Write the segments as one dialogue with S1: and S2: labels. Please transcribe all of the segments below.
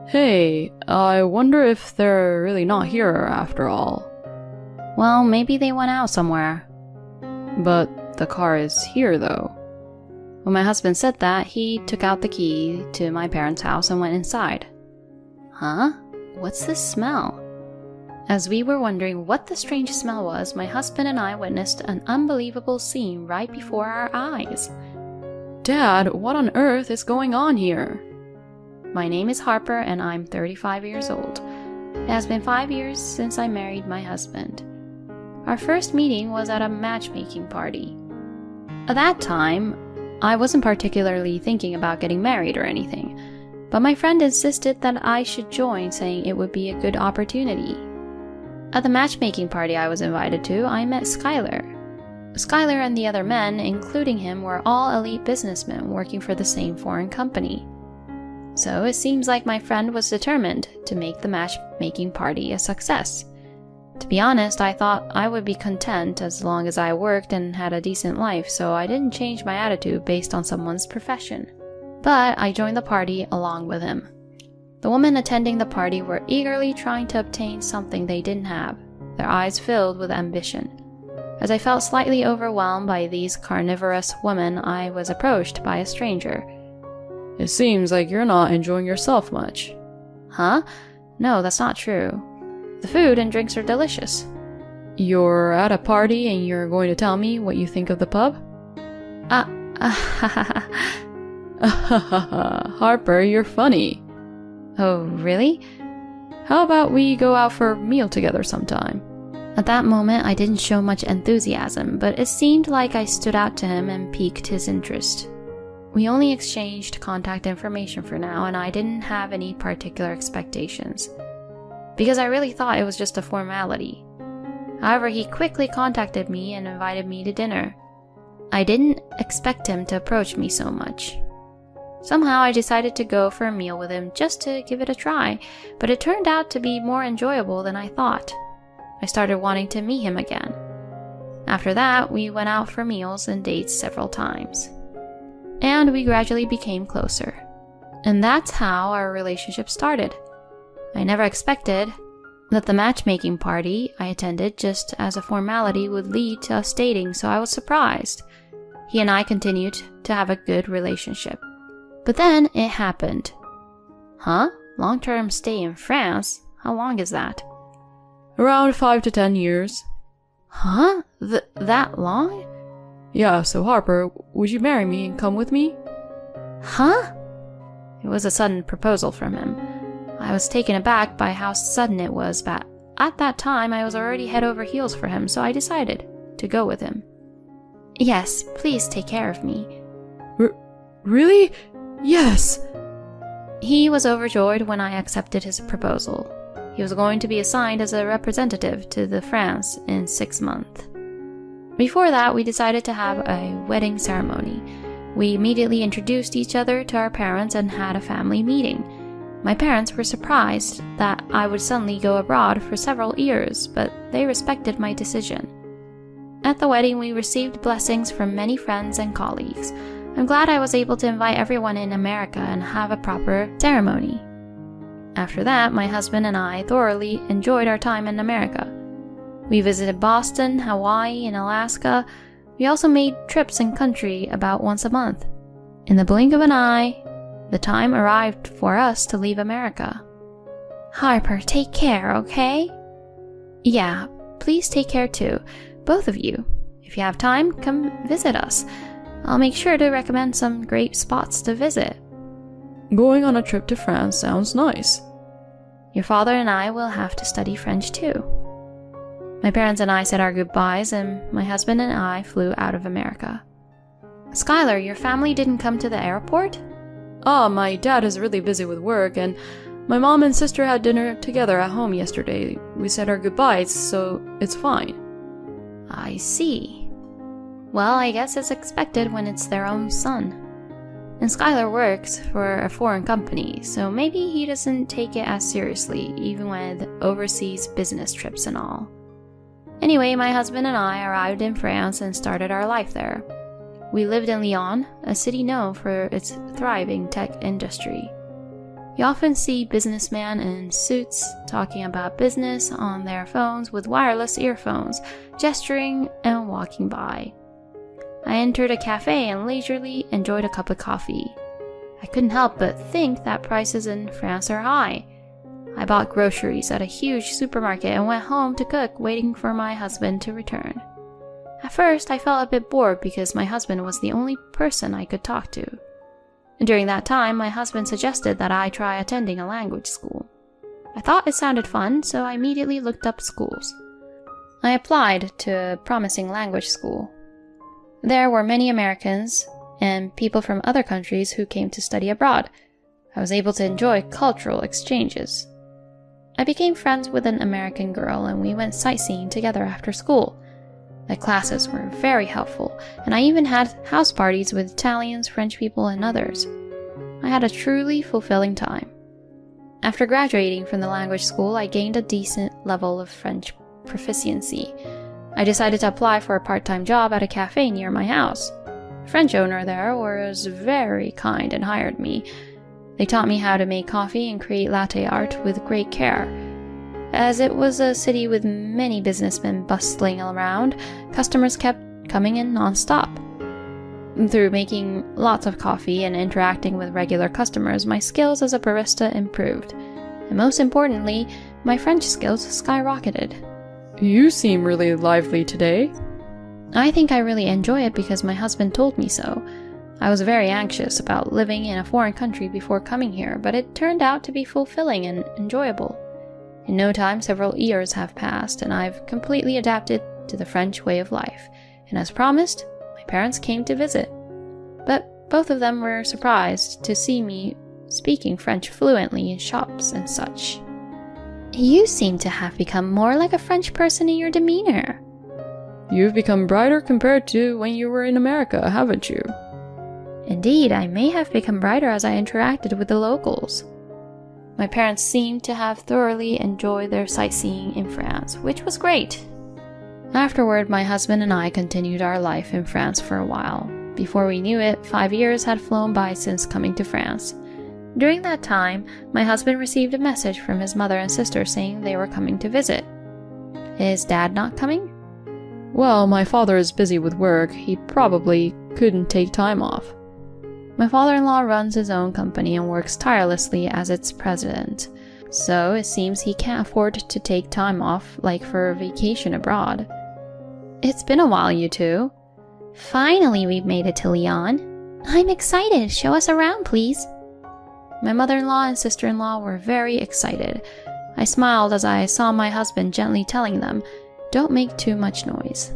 S1: Hey, I wonder if they're really not here after all.
S2: Well, maybe they went out somewhere.
S1: But the car is here, though.
S2: When my husband said that, he took out the key to my parents' house and went inside. Huh? What's this smell? As we were wondering what the strange smell was, my husband and I witnessed an unbelievable scene right before our eyes.
S1: Dad, what on earth is going on here?
S2: My name is Harper and I'm 35 years old. It has been 5 years since I married my husband. Our first meeting was at a matchmaking party. At that time, I wasn't particularly thinking about getting married or anything, but my friend insisted that I should join, saying it would be a good opportunity. At the matchmaking party I was invited to, I met Skylar. Skylar and the other men, including him, were all elite businessmen working for the same foreign company. So it seems like my friend was determined to make the matchmaking party a success. To be honest, I thought I would be content as long as I worked and had a decent life, so I didn't change my attitude based on someone's profession. But I joined the party along with him. The women attending the party were eagerly trying to obtain something they didn't have, their eyes filled with ambition. As I felt slightly overwhelmed by these carnivorous women, I was approached by a stranger.
S1: It seems like you're not enjoying yourself much.
S2: Huh? No, that's not true. The food and drinks are delicious.
S1: You're at a party and you're going to tell me what you think of the pub? Harper, you're funny.
S2: Oh, really?
S1: How about we go out for a meal together sometime?
S2: At that moment, I didn't show much enthusiasm, but it seemed like I stood out to him and piqued his interest. We only exchanged contact information for now, and I didn't have any particular expectations, because I really thought it was just a formality. However, he quickly contacted me and invited me to dinner. I didn't expect him to approach me so much. Somehow I decided to go for a meal with him just to give it a try, but it turned out to be more enjoyable than I thought. I started wanting to meet him again. After that, we went out for meals and dates several times. And we gradually became closer. And that's how our relationship started. I never expected that the matchmaking party I attended just as a formality would lead to us dating, so I was surprised. He and I continued to have a good relationship. But then it happened. Huh? Long-term stay in France? How long is that?
S1: Around 5 to 10 years.
S2: Huh? That long?
S1: Yeah, so Harper, would you marry me and come with me?
S2: Huh? It was a sudden proposal from him. I was taken aback by how sudden it was, but at that time I was already head over heels for him, so I decided to go with him. Yes, please take care of me.
S1: Really? Yes!
S2: He was overjoyed when I accepted his proposal. He was going to be assigned as a representative to the France in 6 months. Before that, we decided to have a wedding ceremony. We immediately introduced each other to our parents and had a family meeting. My parents were surprised that I would suddenly go abroad for several years, but they respected my decision. At the wedding, we received blessings from many friends and colleagues. I'm glad I was able to invite everyone in America and have a proper ceremony. After that, my husband and I thoroughly enjoyed our time in America. We visited Boston, Hawaii, and Alaska. We also made trips in country about once a month. In the blink of an eye, the time arrived for us to leave America. Harper, take care, okay? Yeah, please take care too, both of you. If you have time, come visit us. I'll make sure to recommend some great spots to visit.
S1: Going on a trip to France sounds nice.
S2: Your father and I will have to study French too. My parents and I said our goodbyes, and my husband and I flew out of America. Skylar, your family didn't come to the airport?
S1: My dad is really busy with work, and my mom and sister had dinner together at home yesterday. We said our goodbyes, so it's fine.
S2: I see. Well, I guess it's expected when it's their own son. And Skylar works for a foreign company, so maybe he doesn't take it as seriously, even with overseas business trips and all. Anyway, my husband and I arrived in France and started our life there. We lived in Lyon, a city known for its thriving tech industry. You often see businessmen in suits talking about business on their phones with wireless earphones, gesturing and walking by. I entered a cafe and leisurely enjoyed a cup of coffee. I couldn't help but think that prices in France are high. I bought groceries at a huge supermarket and went home to cook, waiting for my husband to return. At first, I felt a bit bored because my husband was the only person I could talk to. During that time, my husband suggested that I try attending a language school. I thought it sounded fun, so I immediately looked up schools. I applied to a promising language school. There were many Americans and people from other countries who came to study abroad. I was able to enjoy cultural exchanges. I became friends with an American girl and we went sightseeing together after school. The classes were very helpful, and I even had house parties with Italians, French people, and others. I had a truly fulfilling time. After graduating from the language school, I gained a decent level of French proficiency. I decided to apply for a part-time job at a cafe near my house. The French owner there was very kind and hired me. They taught me how to make coffee and create latte art with great care. As it was a city with many businessmen bustling around, customers kept coming in non-stop. Through making lots of coffee and interacting with regular customers, my skills as a barista improved. And most importantly, my French skills skyrocketed.
S1: You seem really lively today.
S2: I think I really enjoy it because my husband told me so. I was very anxious about living in a foreign country before coming here, but it turned out to be fulfilling and enjoyable. In no time, several years have passed, and I've completely adapted to the French way of life. And as promised, my parents came to visit. But both of them were surprised to see me speaking French fluently in shops and such. You seem to have become more like a French person in your demeanor.
S1: You've become brighter compared to when you were in America, haven't you?
S2: Indeed, I may have become brighter as I interacted with the locals. My parents seemed to have thoroughly enjoyed their sightseeing in France, which was great. Afterward, my husband and I continued our life in France for a while. Before we knew it, 5 years had flown by since coming to France. During that time, my husband received a message from his mother and sister saying they were coming to visit. Is Dad not coming?
S1: Well, my father is busy with work. He probably couldn't take time off.
S2: My father-in-law runs his own company and works tirelessly as its president, so it seems he can't afford to take time off, like for a vacation abroad. It's been a while, you two. Finally, we've made it to Lyon. I'm excited. Show us around, please. My mother-in-law and sister-in-law were very excited. I smiled as I saw my husband gently telling them, "Don't make too much noise."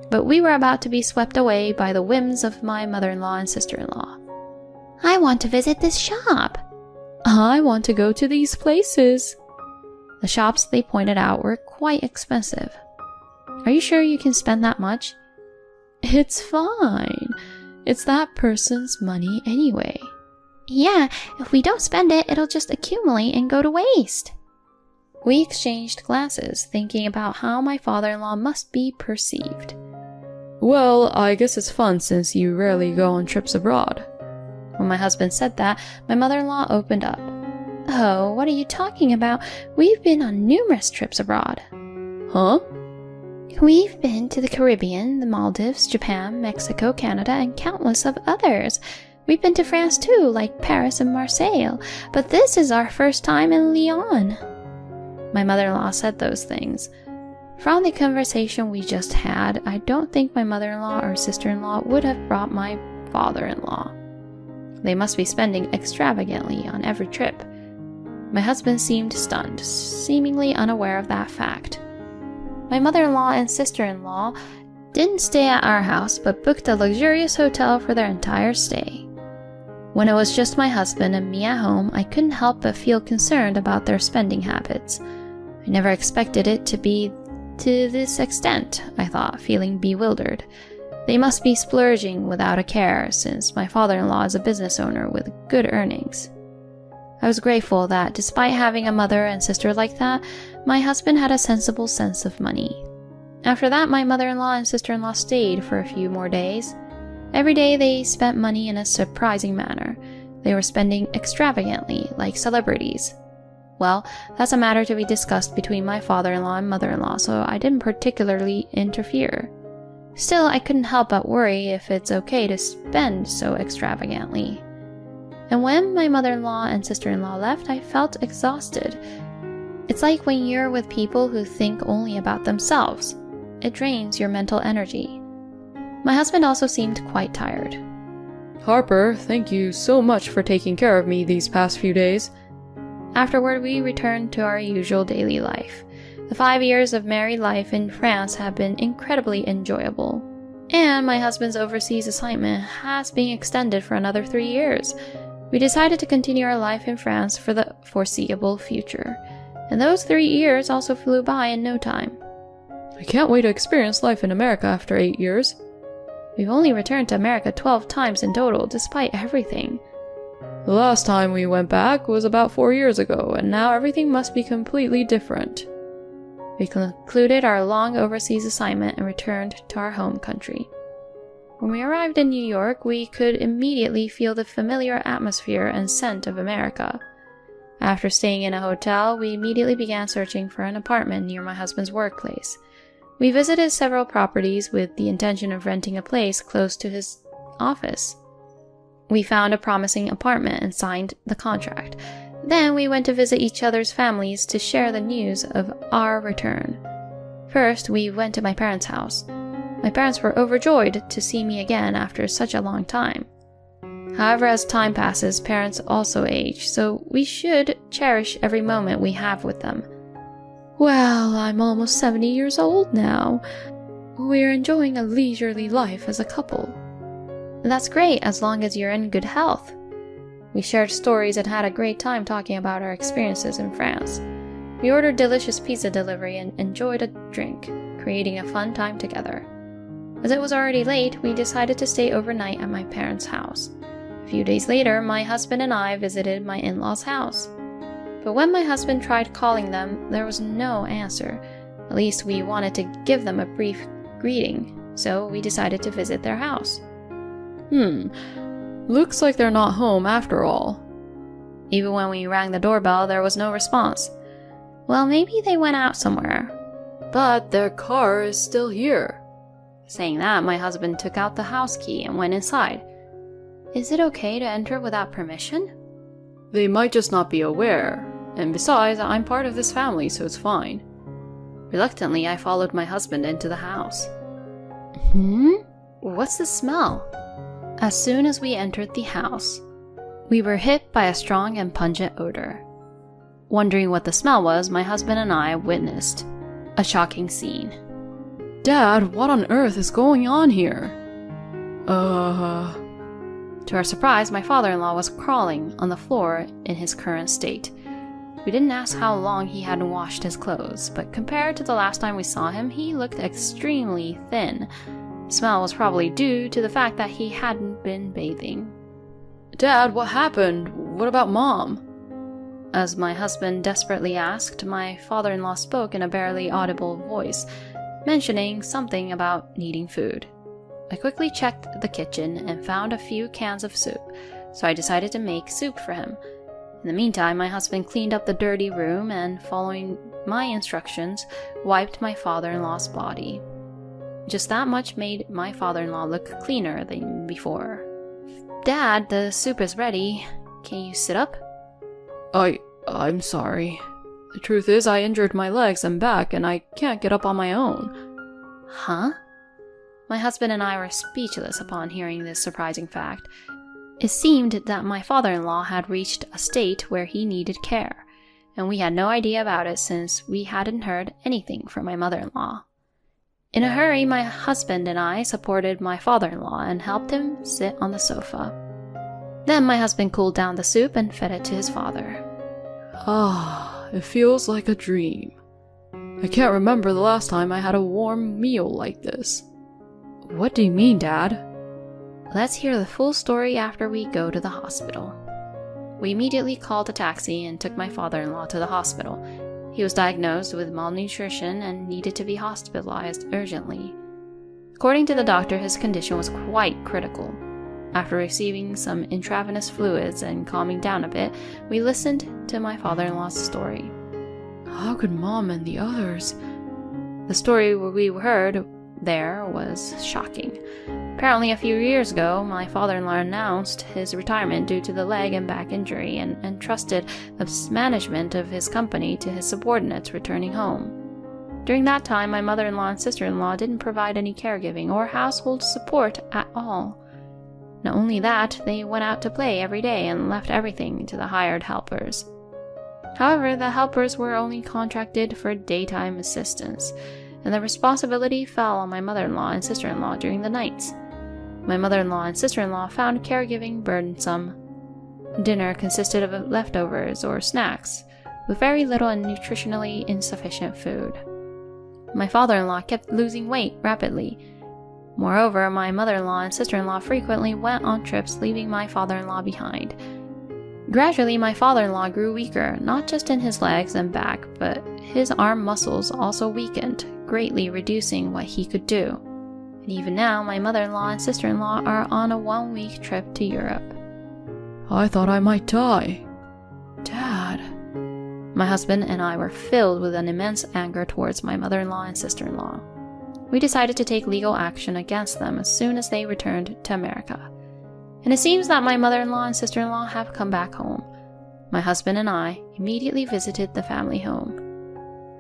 S2: But we were about to be swept away by the whims of my mother-in-law and sister-in-law. I want to visit this shop.
S1: I want to go to these places.
S2: The shops they pointed out were quite expensive. Are you sure you can spend that much?
S1: It's fine. It's that person's money anyway.
S2: Yeah, if we don't spend it, it'll just accumulate and go to waste. We exchanged glances, thinking about how my father-in-law must be perceived.
S1: Well, I guess it's fun since you rarely go on trips abroad.
S2: When my husband said that, my mother-in-law opened up. Oh, what are you talking about? We've been on numerous trips abroad.
S1: Huh?
S2: We've been to the Caribbean, the Maldives, Japan, Mexico, Canada, and countless of others. We've been to France too, like Paris and Marseille, but this is our first time in Lyon. My mother-in-law said those things. From the conversation we just had, I don't think my mother-in-law or sister-in-law would have brought my father-in-law. They must be spending extravagantly on every trip. My husband seemed stunned, seemingly unaware of that fact. My mother-in-law and sister-in-law didn't stay at our house, but booked a luxurious hotel for their entire stay. When it was just my husband and me at home, I couldn't help but feel concerned about their spending habits. I never expected it to be to this extent, I thought, feeling bewildered. They must be splurging without a care, since my father-in-law is a business owner with good earnings. I was grateful that, despite having a mother and sister like that, my husband had a sensible sense of money. After that, my mother-in-law and sister-in-law stayed for a few more days. Every day they spent money in a surprising manner. They were spending extravagantly, like celebrities. Well, that's a matter to be discussed between my father-in-law and mother-in-law, so I didn't particularly interfere. Still, I couldn't help but worry if it's okay to spend so extravagantly. And when my mother-in-law and sister-in-law left, I felt exhausted. It's like when you're with people who think only about themselves. It drains your mental energy. My husband also seemed quite tired.
S1: Harper, thank you so much for taking care of me these past few days.
S2: Afterward, we returned to our usual daily life. The 5 years of married life in France have been incredibly enjoyable. And my husband's overseas assignment has been extended for another 3 years. We decided to continue our life in France for the foreseeable future. And those 3 years also flew by in no time.
S1: I can't wait to experience life in America after 8 years.
S2: We've only returned to America 12 times in total, despite everything.
S1: The last time we went back was about 4 years ago, and now everything must be completely different. We concluded our long overseas assignment and returned to our home country. When we arrived in New York, we could immediately feel the familiar atmosphere and scent of America. After staying in a hotel, we immediately began searching for an apartment near my husband's workplace. We visited several properties with the intention of renting a place close to his office. We found a promising apartment and signed the contract. Then we went to visit each other's families to share the news of our return. First, we went to my parents' house. My parents were overjoyed to see me again after such a long time. However, as time passes, parents also age, so we should cherish every moment we have with them. Well, I'm almost 70 years old now. We're enjoying a leisurely life as a couple. That's great as long as you're in good health. We shared stories and had a great time talking about our experiences in France. We ordered delicious pizza delivery and enjoyed a drink, creating a fun time together. As it was already late, we decided to stay overnight at my parents' house. A few days later, my husband and I visited my in-laws' house. But when my husband tried calling them, there was no answer. At least we wanted to give them a brief greeting, so we decided to visit their house. Looks like they're not home after all.
S2: Even when we rang the doorbell, there was no response. Well, maybe they went out somewhere.
S1: But their car is still here.
S2: Saying that, my husband took out the house key and went inside. Is it okay to enter without permission?
S1: They might just not be aware. And besides, I'm part of this family, so it's fine.
S2: Reluctantly, I followed my husband into the house. What's the smell? As soon as we entered the house, we were hit by a strong and pungent odor. Wondering what the smell was, my husband and I witnessed a shocking scene.
S1: Dad, what on earth is going on here?
S2: To our surprise, my father-in-law was crawling on the floor in his current state. We didn't ask how long he hadn't washed his clothes, but compared to the last time we saw him, he looked extremely thin. The smell was probably due to the fact that he hadn't been bathing.
S1: Dad, what happened? What about Mom?
S2: As my husband desperately asked, my father-in-law spoke in a barely audible voice, mentioning something about needing food. I quickly checked the kitchen and found a few cans of soup, so I decided to make soup for him. In the meantime, my husband cleaned up the dirty room and, following my instructions, wiped my father-in-law's body. Just that much made my father-in-law look cleaner than before. Dad, the soup is ready. Can you sit up?
S1: I'm sorry. The truth is, I injured my legs and back, and I can't get up on my own.
S2: Huh? My husband and I were speechless upon hearing this surprising fact. It seemed that my father-in-law had reached a state where he needed care, and we had no idea about it since we hadn't heard anything from my mother-in-law. In a hurry, my husband and I supported my father-in-law and helped him sit on the sofa. Then my husband cooled down the soup and fed it to his father.
S1: It feels like a dream. I can't remember the last time I had a warm meal like this. What do you mean, Dad?
S2: Let's hear the full story after we go to the hospital. We immediately called a taxi and took my father-in-law to the hospital. He was diagnosed with malnutrition and needed to be hospitalized urgently. According to the doctor, his condition was quite critical. After receiving some intravenous fluids and calming down a bit, we listened to my father-in-law's story.
S1: How could Mom and the others?
S2: The story we heard there was shocking. Apparently, a few years ago, my father-in-law announced his retirement due to the leg and back injury and entrusted the management of his company to his subordinates returning home. During that time, my mother-in-law and sister-in-law didn't provide any caregiving or household support at all. Not only that, they went out to play every day and left everything to the hired helpers. However, the helpers were only contracted for daytime assistance, and the responsibility fell on my mother-in-law and sister-in-law during the nights. My mother-in-law and sister-in-law found caregiving burdensome. Dinner consisted of leftovers or snacks, with very little and nutritionally insufficient food. My father-in-law kept losing weight rapidly. Moreover, my mother-in-law and sister-in-law frequently went on trips, leaving my father-in-law behind. Gradually, my father-in-law grew weaker, not just in his legs and back, but his arm muscles also weakened, greatly reducing what he could do. And even now, my mother-in-law and sister-in-law are on a 1-week trip to Europe.
S1: I thought I might die. Dad.
S2: My husband and I were filled with an immense anger towards my mother-in-law and sister-in-law. We decided to take legal action against them as soon as they returned to America. And it seems that my mother-in-law and sister-in-law have come back home. My husband and I immediately visited the family home.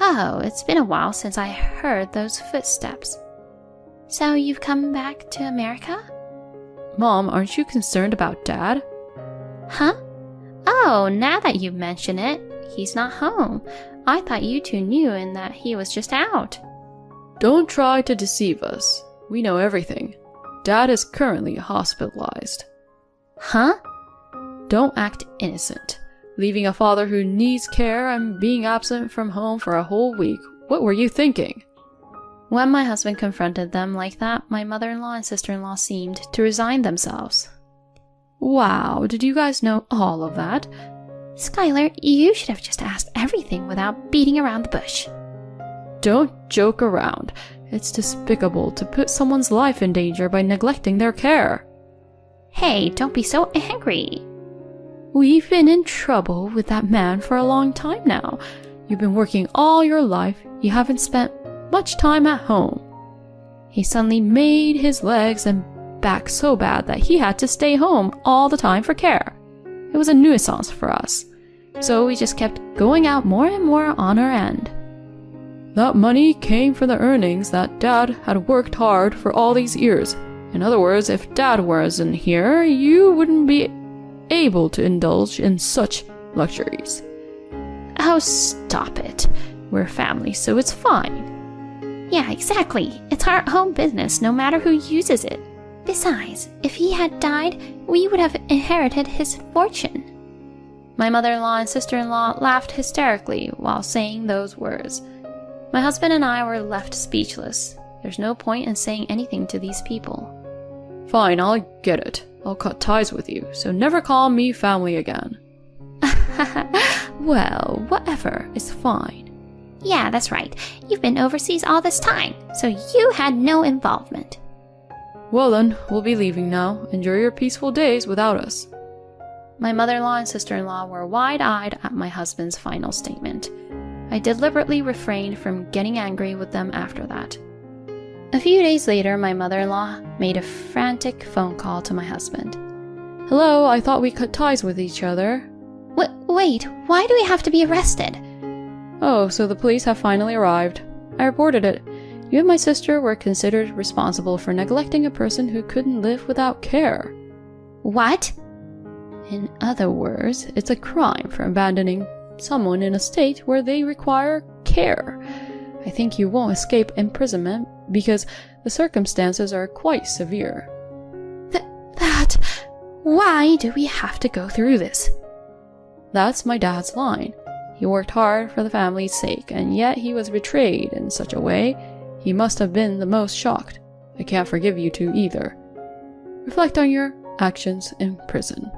S2: Oh, it's been a while since I heard those footsteps. So you've come back to America?
S1: Mom, aren't you concerned about Dad?
S2: Huh? Oh, now that you mention it, he's not home. I thought you two knew and that he was just out.
S1: Don't try to deceive us. We know everything. Dad is currently hospitalized.
S2: Huh?
S1: Don't act innocent. Leaving a father who needs care and being absent from home for a whole week. What were you thinking?
S2: When my husband confronted them like that, my mother-in-law and sister-in-law seemed to resign themselves.
S1: Wow, did you guys know all of that?
S2: Skylar, you should have just asked everything without beating around the bush.
S1: Don't joke around. It's despicable to put someone's life in danger by neglecting their care.
S2: Hey, don't be so angry.
S1: We've been in trouble with that man for a long time now. You've been working all your life. You haven't spent much time at home. He suddenly made his legs and back so bad that he had to stay home all the time for care. It was a nuisance for us. So we just kept going out more and more on our end. That money came from the earnings that Dad had worked hard for all these years. In other words, if Dad wasn't here, you wouldn't be able to indulge in such luxuries.
S2: Oh, stop it. We're family, so it's fine. Yeah, exactly. It's our own business, no matter who uses it. Besides, if he had died, we would have inherited his fortune. My mother-in-law and sister-in-law laughed hysterically while saying those words. My husband and I were left speechless. There's no point in saying anything to these people.
S1: Fine, I'll get it. I'll cut ties with you, so never call me family again. Well, whatever is fine.
S2: Yeah, that's right. You've been overseas all this time, so you had no involvement.
S1: Well then, we'll be leaving now. Enjoy your peaceful days without us.
S2: My mother-in-law and sister-in-law were wide-eyed at my husband's final statement. I deliberately refrained from getting angry with them after that. A few days later, my mother-in-law made a frantic phone call to my husband.
S1: Hello, I thought we cut ties with each other.
S2: Wait, why do we have to be arrested?
S1: Oh, so the police have finally arrived. I reported it. You and my sister were considered responsible for neglecting a person who couldn't live without care.
S2: What?
S1: In other words, it's a crime for abandoning someone in a state where they require care. I think you won't escape imprisonment because the circumstances are quite severe.
S2: Why do we have to go through this?
S1: That's my dad's line. He worked hard for the family's sake, and yet he was betrayed in such a way. He must have been the most shocked. I can't forgive you two either. Reflect on your actions in prison.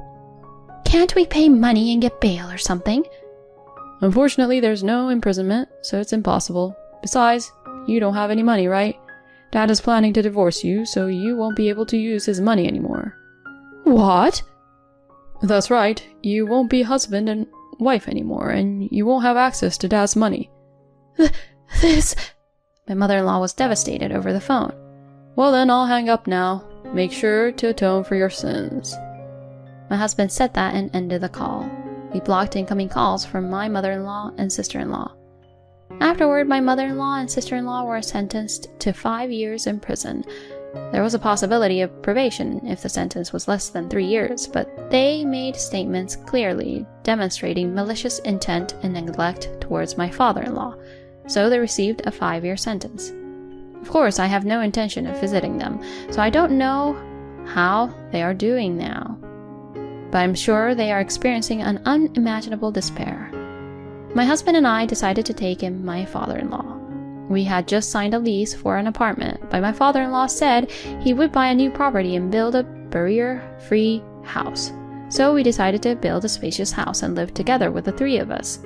S2: Can't we pay money and get bail or something?
S1: Unfortunately, there's no imprisonment, so it's impossible. Besides, you don't have any money, right? Dad is planning to divorce you, so you won't be able to use his money anymore. What? That's right, you won't be husband and wife anymore, and you won't have access to Dad's money.
S2: This...
S1: My mother-in-law was devastated over the phone. Well then, I'll hang up now. Make sure to atone for your sins.
S2: My husband said that and ended the call. We blocked incoming calls from my mother-in-law and sister-in-law. Afterward, my mother-in-law and sister-in-law were sentenced to 5 years in prison. There was a possibility of probation if the sentence was less than 3 years, but they made statements clearly demonstrating malicious intent and neglect towards my father-in-law, so they received a 5-year sentence. Of course, I have no intention of visiting them, so I don't know how they are doing now. But I'm sure they are experiencing an unimaginable despair. My husband and I decided to take in my father-in-law. We had just signed a lease for an apartment, but my father-in-law said he would buy a new property and build a barrier-free house. So we decided to build a spacious house and live together with the 3 of us.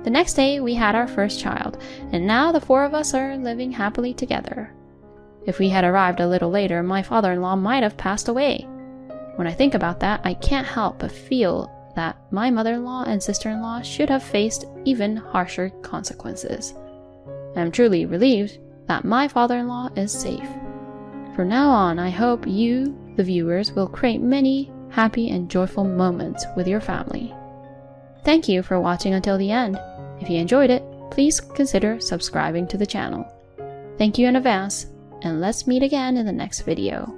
S2: The next day, we had our first child, and now the 4 of us are living happily together. If we had arrived a little later, my father-in-law might have passed away. When I think about that, I can't help but feel that my mother-in-law and sister-in-law should have faced even harsher consequences. I am truly relieved that my father-in-law is safe. From now on, I hope you, the viewers, will create many happy and joyful moments with your family. Thank you for watching until the end. If you enjoyed it, please consider subscribing to the channel. Thank you in advance, and let's meet again in the next video.